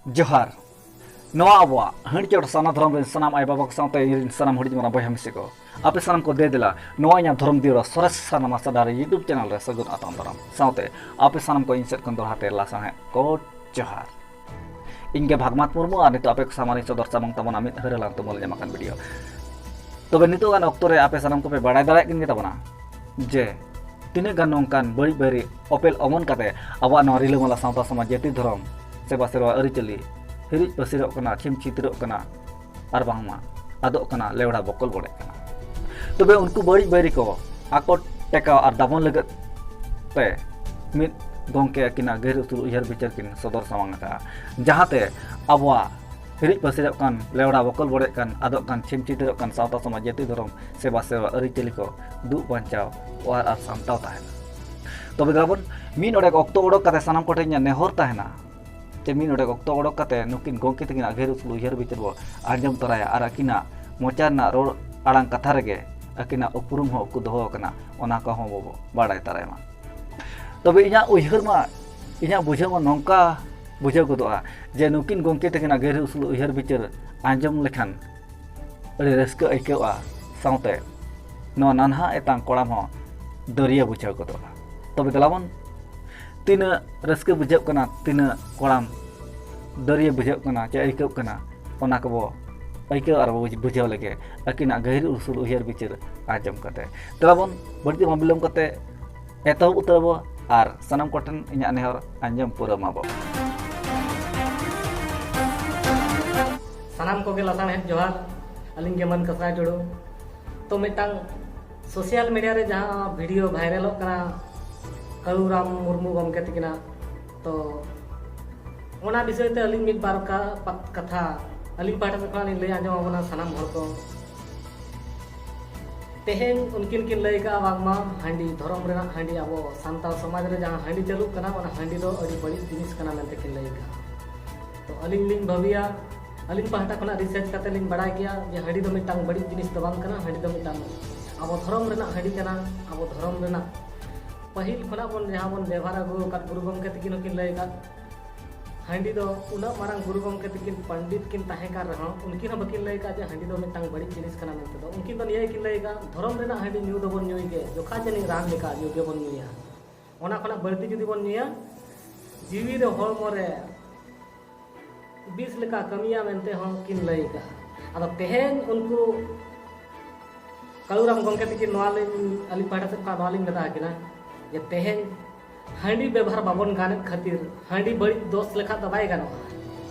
जोहार नवा आबवा हंडिचोट साना धर्म रे सनाम आई बाबा को साथे सनाम हुडी मरा बया मिसे को आपे सनाम को दे दिला नवा इना धर्म दिरो सरस सनाम सादार यूट्यूब चैनल रे सगुन आतम धर्म साथे आपे सनाम को इनसेट कन दोहाते लासा है को जोहार इनके भागमात मुर्मु आ नितो आपे सामानी सदर सामंग तमन अमित हरेलां तो मोल जमाकन वीडियो तबे नितो गान ऑक्टो रे आपे सनाम को पे बाडाय दाड़ा किन गेता बना जे तिने गान नोंकान बड़ी बड़ी ओपेल अमन काते आबा न रिलमला सावता समाज जाति धर्म सेवा सेवा अरिचली हिरिज पसिरक कना छिम चित्रक कना आर बांगमा आदोक कना लेवड़ा बकल बड़े कना तबे उनको बड़ी बड़ी को आको टेका आर दाबन लगत ते मिद गोंके किना गेर उतुर उहर बिचार किन सदर सामांग का जहाते आबवा हिरिज पसिरक कन लेवड़ा बकल बड़े कन आदोक कन छिम चित्रक कन सावता समाज जाति धर्म सेवा सेवा अरिचली को दु बंचाव और आर सामटाव ताहेना तबे गाबन मिन ओडे ऑक्टो ओडक काते सनाम कोटे नेहर ताहेना मिन ओडे ऑक्टो ओडक काते नुकिन गोंके तकिना घेर उतुर उहर बिचार बो आंजम तराया आर अकिना मोचारना रोड आड़ांग कथा रेगे अकिना उपरुम हो को दोहो कना ओना को हो बो बाडाय तरायमा तबे इना उहर मा इना बुझे मा नोंका बुझे गोदोआ जे नुकिन गोंके तकिना घेर उतुर उहर बिचार आंजम लेखान अरे रस्क आइकेवा साउते नो नानहा एतां कोड़ाम हो दरिया बुझे गोदोआ तबे दलाबन तीन रस्क बुझे कना तीन कोड़ाम दरिया बुझे कना चे आइकेव कना ओना को आइकेव आर बुझे लगे अकिना गहिर उसूल उहर बिचार आजम कते दलाबन बड़ी माबिलम कते एतो उतरबो आर सनम कोटन इना नेहर आंजम पूरा माबो सानाम को लासान है जोहार अलिंग के मन कसरा जोड़ो तो मिटांग सोशल मीडिया रे जहां वीडियो वायरल कना कलुराम मुर्मू गमके तकिना तो ओना विषय ते अलिंग मिद बार का कथा अलिंग पाटा से खानी ले आजो ओना सानाम हर को तेहेन उनकिन किन लय का वागमा हांडी धर्म रे हांडी आबो सांता समाज रे जहां हांडी चलु कना ओना हांडी दो अडी बड़ी जिनिस कना मेनते किन लय का तो अलिंग लिंग भविया अलिंग पाटा खना रिसर्च करते लिंग बड़ा गया जे हांडी दो मिटांग बड़ी जिनिस दो बांग कना हांडी दो मिटांग आबो धर्म रे हांडी कना आबो धर्म रे पहिल खना बन जहां बन व्यवहार गुरु का गुरु गमके तकिन किन लय का हांडी दो उना मारंग गुरु गमके तकिन पंडित किन ताहे का रहा उनकिन बकिन लय का जे हांडी दो मिटांग बड़ी जिनिस कना मेनते दो उनकिन तो निय किन लय का धर्म रे हांडी न्यू दो बन न्यूई के जोखा जनी रान लेका न्यू के बन न्यूया ओना खना बड़ती जुदी बन न्यूया जीवी रे हॉर्मो रे 20 लेका कमिया मेनते हो किन लय का अदा तेहेन उनको कलुराम गमके तकिन नवाले अली पाटा से का नवाली मेता किना जे तेहेन हांडी व्यवहार बाबन गाने खातिर हांडी बड़ी दोस्त लेखा दबाई गानो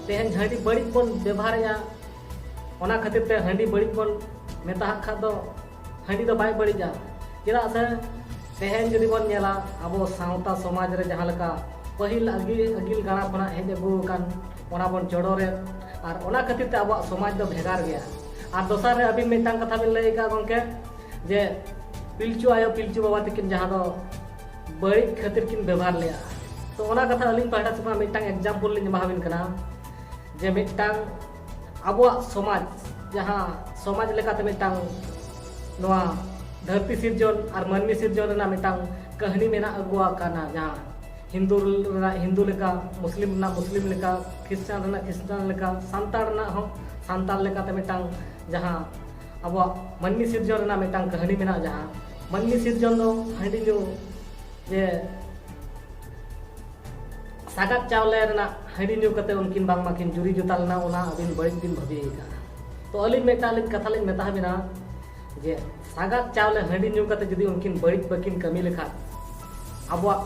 तेहेन हांडी बड़ी बन व्यवहार या ओना खातिर ते हांडी बड़ी बन मेता खा दो हांडी दो बाय बड़ी जा चेदा से तेहेन जदि बन नेला आबो सावता समाज रे जहां लका पहिल अगिल गाना खना हेज अगु कान ओना बन चोड़ोरे आर ओना खातिर ते आबो समाज दो भेगार गया आर दोसर रे अभी मेटांग कथा बिन लय का गंके जे पिलचू आयो पिलचू बाबा तकिन जहां दो बड़ी खातिर किन व्यवहार लिया तो ओना कथा अलिंग पाटा से मिटांग एग्जांपल लिंग बाहाबिन कना जे मिटांग आबो समाज जहां समाज लेकाते मिटांग नोआ धरती सिरजन और मानवी सिरजन ना मिटांग कहानी मेना अगुआ काना जहां हिंदू लेका मुस्लिम ना मुस्लिम लेका क्रिश्चियन ना क्रिश्चियन लेका सांतार ना हो सांताल लेकाते मिटांग जहां आबो मानवी सिरजन ना मिटांग कहानी मेना जहां मानवी सिरजन दो हांडी न्यू जे सागत चावले रना हांडी न्यू कते उनकिन बांग माकिन जुरी जुताल ना ओना अबिन बड़ी दिन भभी का तो अली मेटा लिन कथा लिन मेता बिना जे सागत चावले हांडी न्यू कते जदी उनकिन बड़ी बकिन कमी लेखा आबो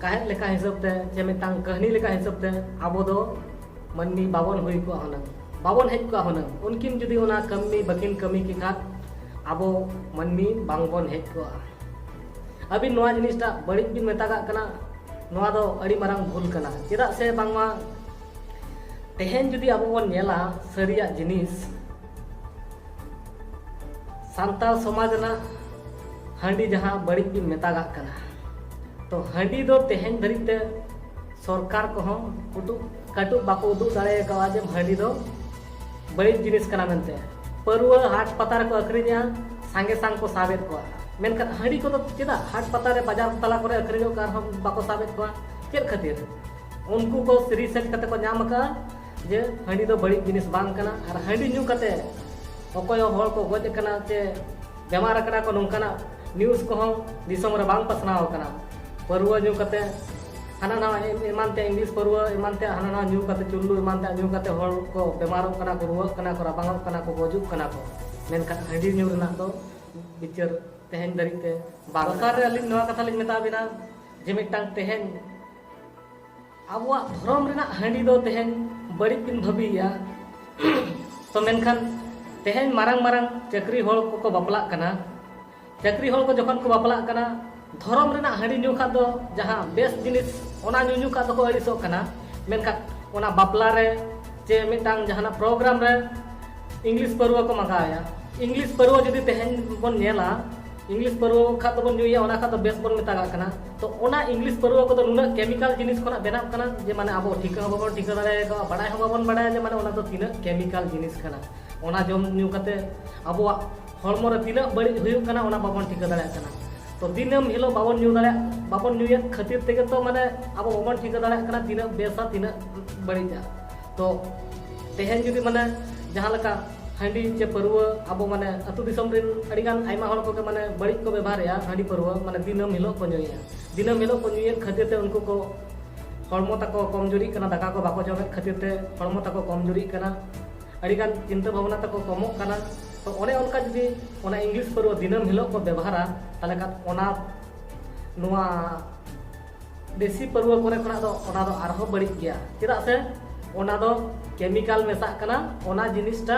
काहे लेखा हिसाब ते जे मेतांग कहानी लेखा हिसाब ते आबो दो मन्नी बावन हुई को हनन बावन हेज को हनन उनकिन जदी ओना कमी बकिन कमी की खा आबो मन्नी बांगबन हेज को अभी नवा जिनिसटा बड़ी बिन मेतागा कना नवा दो अड़ी मारंग भूल कना चेदा से बांगमा तेहेन जुदी आबो बन नेला सरिया जिनिस सांताल समाज ना हांडी जहां बड़ी बिन मेतागा कना तो हांडी दो तेहेन धरिते सरकार को हम उदु काटु बाको उदु दाड़े का जे हांडी दो बड़ी जिनिस कना मेनते परुआ हाट पतार को अखरिया सांगे सांग को साबेत को मेनखान हांडी को चेदा हाट पता रे बाजार तला करे अखरियो कार हम बाको साबेत को चेद खातिर उनको को रिसर्च करते को नाम का जे हांडी दो बड़ी जिनिस बांग कना और हांडी न्यू कते अकोय हर को गज कना चे बेमार कना को नोंकाना न्यूज़ को दिसम रे बांग पसनाव कना परवा न्यू कते हाना ना एमानते इंग्लिश परवा एमानते हाना ना न्यू कते चुल्लू एमानते न्यू कते हर को बेमार कना को रुवा कना को राबांग कना को गजुक कना को मेनका हांडी न्यू रना दो बिचार तेहन दरिते बागसार रे अलिन नवा कथा लिन मेता बिना जे मिटांग तेहन आबुआ धर्म रेना हांडी दो तेहन बड़ी बिन भबिया तो मेनखान तेहन मारंग मारंग चक्री हल को बापला कना चक्री हल को जखन को बापला कना धर्म रेना हांडी न्यू खा दो जहां बेस जिनिस ओना न्यू खा दो को अड़िसो कना मेनखा ओना बापला रे जे मिटांग जहाना प्रोग्राम रे इंग्लिश परवा को मंगाया इंग्लिश परवा जदि तेहन बन नेला इंग्लिश परवा खा तो बन न्यूया ओना खा तो बेस बन मेता कना तो ओना इंग्लिश परवा को तो नुना केमिकल जिनिस कोना बेनाव कना जे माने आबो ठिका बाबन ठिका दारे को बडाय हो बाबन बडाय जे माने ओना तो तिना केमिकल जिनिस कना ओना जम न्यू कते आबो हॉर्मो रे तिना बड़ी हुयु कना ओना बाबन ठिका दारे कना तो दिनम हिलो बाबन न्यू दारे बाबन न्यूया खातिर तेगे तो माने आबो बाबन ठिका दारे कना तिना बेसा तिना बड़ी जा तो तेहन जदि माने जहां लका हांडी चे परवा आबो माने अतु दिसम रिन अडिगान आइमा हल को के माने बड़ी को व्यवहार या हांडी परवा माने दिनम हिलो को न्यूया दिनम हिलो को न्यूया खातिर ते उनको को हॉर्मो तको कमजोरी कना दाका को बाको जमे खातिर ते हॉर्मो तको कमजोरी कना अडिगान चिंता भावना तको कमो कना तो ओने उनका जदि ओना इंग्लिश परवा दिनम हिलो को व्यवहारा ताले का ओना नुआ देसी परवा कोरे खना दो ओना दो आरहो बड़ी गया चेदा से ओना दो केमिकल मेसा कना ओना जिनिसटा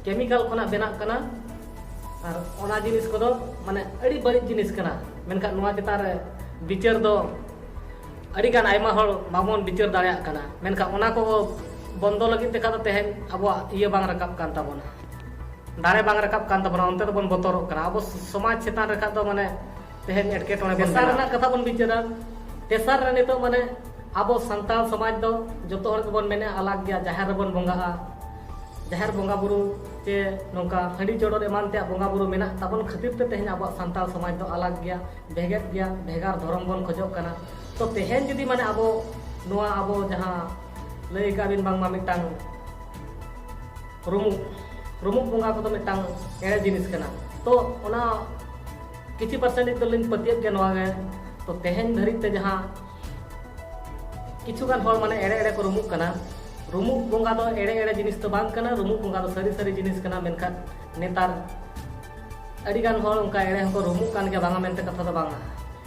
केमिकल खना बेना कना और ओना जिनिस को दो माने अड़ी बड़ी जिनिस कना मेनका नुआ चिता रे बिचार दो अडिगान आइमा हल बामन बिचार दाड़िया कना मेनका ओना को बंदो लगी तेका तो तेहन अब इया बांग रकाब कान ताबोना दारे बांग रकाब कान ताबोना उनते तो बन बतोरक कना अब समाज चेतान रेखा तो माने तेहन एटकेटोने तेसार रना कथा बन बिचारा तेसार रे नितो माने अब संताल समाज दो जतो हर के बन मेने अलग गया जहार रे बन बंगा जहार बंगा बुरु चे नोंका हांडी चोडोर एमान ते बंगा बुरु मेना ताबन खातिर ते तेहन अब संताल समाज दो अलग गया भेगेत गया भेगार धर्म बन खोजोक कना तो तेहन जदि माने अब नुआ अब जहां लई काबिन बांग मा मिटांग रुमुक बंगा को तो मिटांग एड़े जिनिस कना तो ओना किछि परसेंट तो लिन पतियत के नवा गे तो तेहन धरित ते जहां किछु गान हर माने एड़े एड़े को रुमुक कना रुमुक बंगा दो एड़े एड़े जिनिस तो बांग कना रुमुक बंगा दो सरी सरी जिनिस कना मेनखान नेतार अड़ी गान हर उनका एड़े हमको रुमुक कान के बांगा मेनते कथा तो बांगा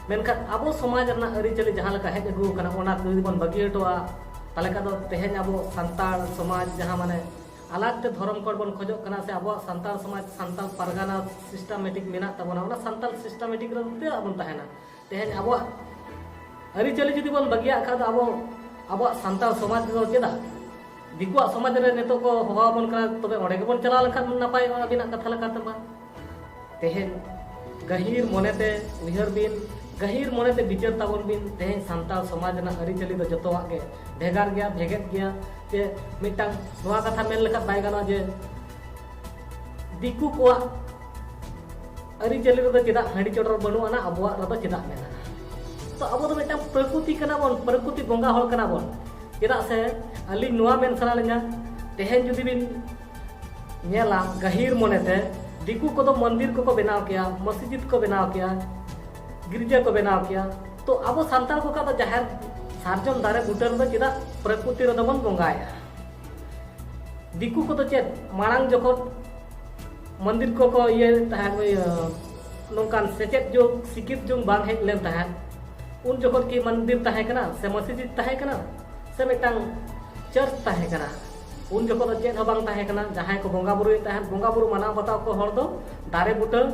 मेनखान अब समाज रना अरी चली जहां लका हेज अगु कना ओना जदि बन बगी हटोआ ताले का दो तेहन अब संताल समाज जहां माने अलग ते धर्म कोड बन खोजो कना से अब संताल समाज संताल परगाना सिस्टमेटिक मेना तबना ओना संताल सिस्टमेटिक रते अब ताहेना तेहन अब अरी चली जदि बन बगिया का अब संताल समाज दो चेदा दिकुआ समाज रे नेतो को हवा बन कना तबे ओडे के बन चला लखन नपाय अबिना कथा लका तबा तेहन गहीर मोनेते उहर बिन गहीर मोनेते बिचार ताबन बिन तेहन संताल समाज ना अरी चली दो जतोवा के भेगार गया भेगेत गया जे मिटांग नोआ कथा मेन लेखा बाय गाना जे दिकु कोआ अरी चली रे चेदा हांडी चोडर बनु आना अबवा रदो चेदा मेना तो अब तो मिटांग प्रकृति कना बन प्रकृति बंगा हल कना बन चेदा से अली नोआ मेन सना लेना तेहन जुदी बिन नेला गहीर मोनेते दिकु को तो मंदिर को बनाव किया मस्जिद को बनाव किया गिरजा को बनाव किया तो अब संताल को का तो जहार सार्जम दारे बुटर दो चेदा प्रकृति रे बन बंगाया दिकु को तो चेद मांग जखन मंदिर को ये नौकान सेचेत जो सिकित जो बांग हेज लेन तहन उन जखन की मंदिर तहे कना से मस्जिद तहे कना से मिटांग चर्च तहे कना उन जखन तो चेद बांग तहे कना जहां को बंगा बुरु तहन बंगा बुरु माना बताव को हर दो दारे बुटर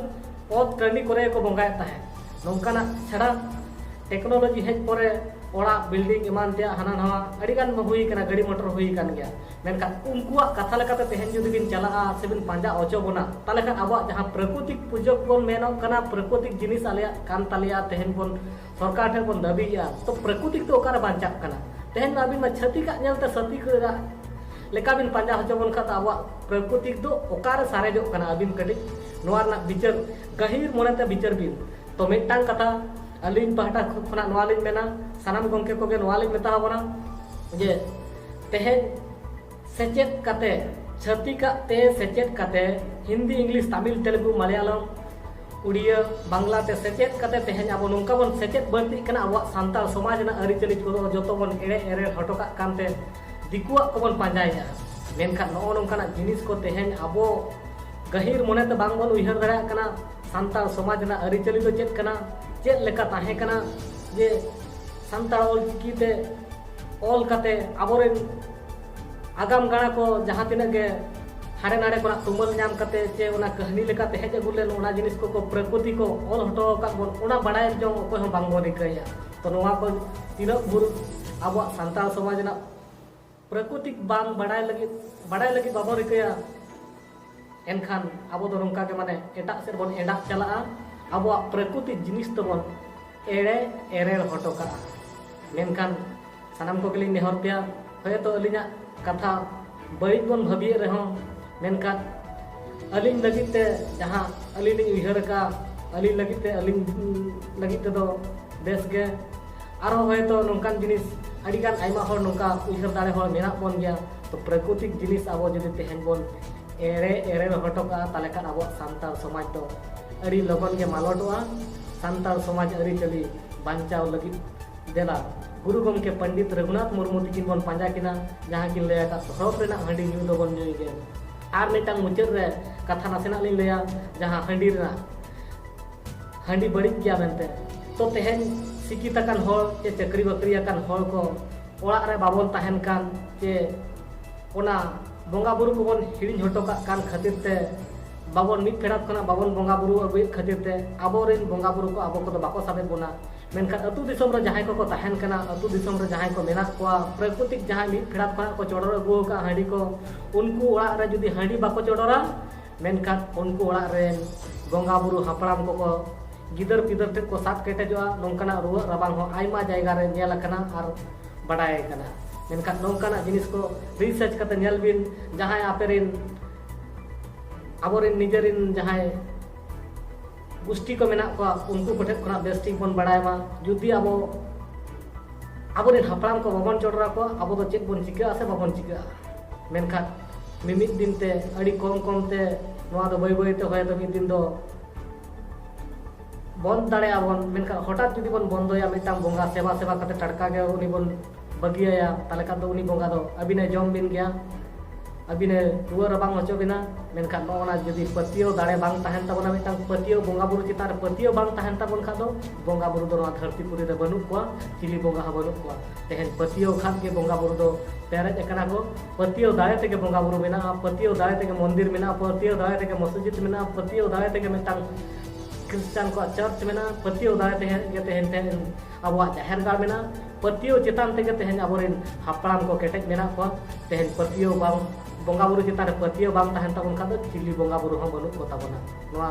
पद टंडी करे को बंगाय तहन नौकाना छड़ा टेक्नोलॉजी हेज परे ओड़ा बिल्डिंग ईमान ते हाना नवा अडिगान हुई कना गाड़ी मोटर हुई कान गया मेनका उनकुआ कथा लेकाते तेहन जुदी बिन चला से बिन पांजा ओचो बोना ताले खान अब जहां प्राकृतिक पूजक बोन मेनो कना प्राकृतिक जिनिस आलिया कान तालिया तेहन बोन सरकार ठे बोन दाबिया तो प्राकृतिक तो ओकारे बांचा कना तेहन अबिन मा छती का नेलते सती करा लेका बिन पांजा होचो बोन खा अब प्राकृतिक दो ओकारे सारेजो कना अबिन कटी नोआ रना बिचार गहीर मोनेते बिचार बिन तो मिटांग कथा अलिन पहटा खुना नोआ लिन मेना सानाम गंके को गे नोआ लिन मेता बोना जे तेहन सेचेद कते छातिकाते ते सेचेद कते हिंदी इंग्लिश तमिल तेलुगु मलयालम उड़िया बांग्लाते सेचेद कते तेहें अब नौका बन सेचेद बढ़ती कना अब सान्ताल समाज ना अरिचली को जो बन एड़े एड़े हटोका कानते दिकुआ को बन पांजाया मेनखान नो नौकाना जिनिस को तेहें अब गहिर मोनेते बांग बन उयहर दाड़ा कना सान्ताल समाज ना अरिचली दो चेद कना चेद लेका ताहे कना जे सान्ताल ऑलचिकी ते ऑल कते आबोरेन आगाम गाड़ा को जहाँ तिना के हारे नाड़े को तुमल नाम करते चे उना कहानी लेका ते हेज अगुले उना जिनिस को प्रकृति को ऑल हटो का बोन उना बड़ाय जो कोई हम बांग बोन रिकया तो नोवा को तीन बुर अब सान्ताल समाज ना प्रकृति बांग बड़ाय लगी बाबो रिकया एनखान अब दो नोंका के माने एटा से बोन एडा चला अब प्रकृति जिनिस तो बोन एड़े एरेल हटो का मेनखान सानाम को गली नेहर पिया होय तो अलिना कथा बड़ी बन भाबिए रहो मेनखान अलिन लगिते जहाँ अलिन उयहर का अलिन लगिते दो बेस गे आरो होय तो नोंकान जिनिस अडिगान आइमा हर नोंका उयहर दाड़े हर मेना बन गया तो प्राकृतिक जिनिस अब जदि तेहेन बोन एरे एरे हटोका ताले खान अब सान्ताल समाज तो अड़ी लगन के मालटोआ सान्ताल समाज अरिचली बांचाव लगी देला गुरु गमके पंडित रघुनाथ मुर्मू तिकिन बन पांजा किना जहाँ किन लया का सरफ रेना हंडी न्यू दो बन न्यूई गे आर मिटांग मुचाद रे कथा नासेना लिन लया जहाँ हंडी रेना हंडी बड़ी गया बनते तो तेहेन सिकिताकान होर चे चक्री बकरी अकान होर को ओड़ा रे बाबन ताहेन कान चे ओना बोंगा बुरु को बन हिड़िन हटो कान खातिर ते बाबन मिट फेड़ात खना बाबन बोंगा बुरु अगुई खातिर ते आबोरेन बोंगा बुरु को आबो को बाको साबे बोना मेनखान अतु दिसम रे जहां को ताहेन कना अतु दिसम रे जहां को मेना को प्राकृतिक जहां मिट फेड़ात खना को चोडर अगु का हांडी को उनको ओड़ा रे जदी हांडी बाको चोडरा मेनखान उनको ओड़ा रे बोंगा बुरु हापड़ाम को गिदर पिदर ते को साथ केटेजोआ नोंकाना रुवा राबांग हो आइमा जायगा रे नेल कना आर बडाय कना मेनखान नोंकाना जिनिस को रिसर्च कते नेल बिन जहां आपेरिन आबोरिन निजरिन जहां गोष्ठी को मेना को उनको कोठे खना बेस्टिक बन बडायमा जुदी आबो आबोरिन हापड़ाम को बाबन चोडरा को आबो दो चेक बन चिका से बाबन चिका मेनखान मिमित दिन ते अड़ी कम ते नोआ दो बय बय ते होय तो मिद दिन दो बंद दाड़े आबन मेनखान हठात जुदी बन बंदोया मिटांग बोंगा सेवा कते टड़का गे उनी बन बगिया ताले खान दो उनी बोंगा दो अबिने जम बिन गया अबिने रुआ रबांग हचो बिना मेनखान नोना जदी पतियो दाड़े बांग ताहेन ताबोना मिटांग पतियो बोंगा बुरु चितार पतियो बांग ताहेन ताबोन खा दो बोंगा बुरु दो नोआ धरती पुरी रे बनु कोआ चिली बोंगा हा बनु कोआ तेहेन पतियो खान के बोंगा बुरु दो पेरेज एकना को पतियो दाड़े तेगे बोंगा बुरु मेना पतियो दाड़े तेगे मंदिर मेना पतियो दाड़े तेगे मस्जिद मेना पतियो दाड़े तेगे मिटांग क्रिश्चियन को चर्च मेना पतियो दाड़े तेहेन अब जाहेर गाड़ मेना पतियो चितान तेगे तेहेन आबोरेन हापड़ाम को केटेज मेना को तेहेन पतियो बांग बोंगा बुरु चितान पतियो बांग ताहेन ताबोन खा दो चिली बोंगा बुरु हम बनु को ताबोना नोआ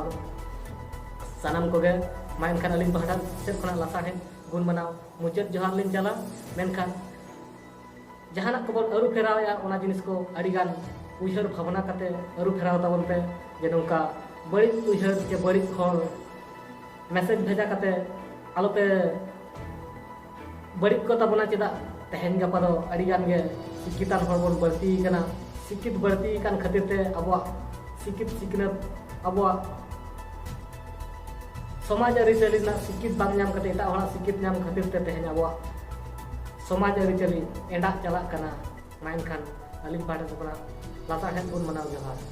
सानाम को गे मा एनखान अलिन पहाड़ा सेद खना लासा है गुण मनाव मुचाद जोहार लिन चला मेनखान जहाना को बन अरु फेराया ओना जिनिस को अडिगान उयहर भावना कते अरु फेराव ताबोन पे जे नोंका बड़ी उयहर के बड़ी खोल मैसेज भेजा कते आलोपे बड़ी को ताबोना चेदा तेहेन गपा दो अडिगान गे सिकितान हर बन बढ़ती कना सिकित बढ़ती कान खातिर ते अबवा सिकित सिकनत अबवा समाज अरिचली ना सिकित बांग नाम कते एटा हड़ा सिकित नाम खातिर ते तेहेन अबवा समाज अरिचली एंडा चला कना माइनखान अलिम पाड़े सपना लाता है गुण मनाव जोहार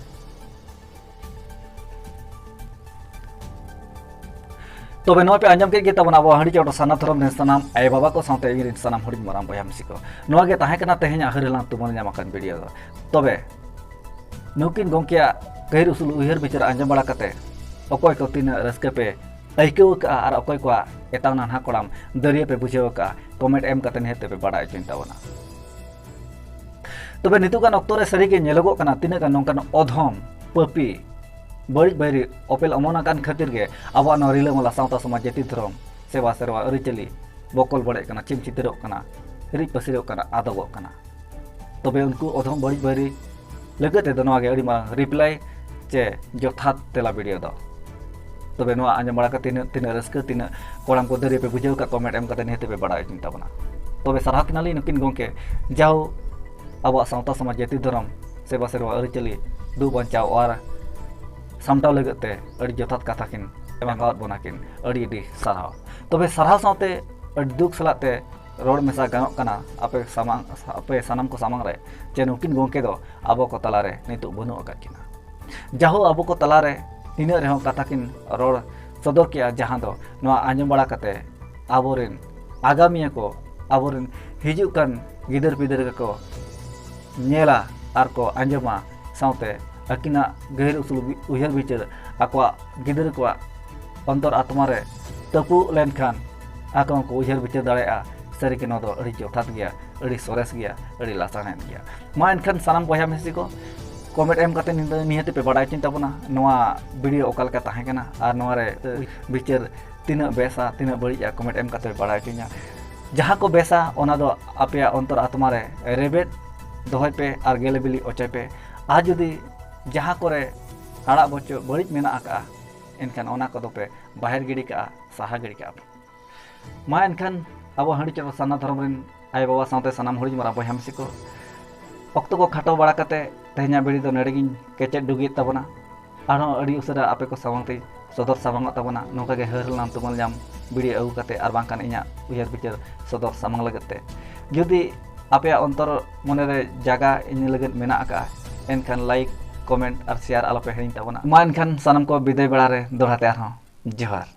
तबे नोआ पे आंजम के ताबोना अब हंडी चोट साना धरम ने सनाम आय बाबा को साथे इरिन सनाम हडिन मराम बया मिसी को नोआ गे ताहे कना तेहेन हरिलां तुमन नामकान वीडियो दो तबे नुकिन गोंकिया गहिर उसूल उयहर बिचार आंजम बड़ा कते अकोय को तीन रस्के पे अइकेव का आर अकोय को एताव नाना कोड़ाम दरिया पे बुझेव का कमेंट एम कते नेते पे बड़ा चिंता बना तबे नितुकान अक्तो रे सरी के नेलगो कना तिना का नोंकान अधम पपी बड़ी बैरी ओपेल अमोना कान खातिर के अब रिला मला सावता समाज जाति धर्म सेवा सेवा अरिचली बकल बड़े कना चिम चितरो कना रिज पसिरो कना आदगो कना तबे उनको अधम बड़ी बैरी लगते दो नोआ गे अड़ी मा रिप्लाई चे जथात तेला वीडियो दो तबे नोआ आंजम बड़ा का तीन रस्क तीन कोड़ाम को दरिया पे बुझेव का कमेंट एम कते नेते पे बड़ा चिंता बना तबे सारा किनाली नुकिन गोंके जाओ abuak sawta sama jati dharam seba serwa aritali du bancau ar samtau legate te adi jotat katakin emang kawat bonakin adi sarhaw tobe sarhaw saute adi duk salate rod mesa ganok kana ape sanam ko samang re jenukin gongke do abo ko talare nitu bonu akat kina jaho abo ko talare ina rehon katakin rod sodor kia jahan do noa anjom bada kate aborin agamiya ko aborin hijukan gider pider ko nyela ar ko anjoma saute akina gair usul ujar bicara akwa gider ko ontor atmare tepu lenkan akon ko ujar bicara darea sari kino do adi jotat gya adi sores gya adi lasanen gya ma enkan sanam boya mesi ko comment em kate nihati pe badai cinta puna noa video okal ka tahe kana ar noa re bicar tina besa tina bari ya comment em kate badai cinya jaha ko besa ona do apya ontor atmare rebet dohoi pe ar gele bili ochai pe a jodi jaha kore hara bocho bari mena aka enkan ona ko do pe bahir gidi ka saha gidi ka ma enkan abo handi chero sana dharam rin ay baba saute sanam hori mara boyam siko okto ko khato bada kate tehnya bedi do nedegin kecet dugit tabona arho adi usada ape ko samangte sodor samang tabona noka ge herl nam tumal jam bidi au kate ar bangkan inya uyar bicar sodor samang lagate jodi ape ontor monere jaga ini lagat mena aka enkan like comment ar share alope herin tabona ma enkan sanam ko bidai barare dorhate arho johar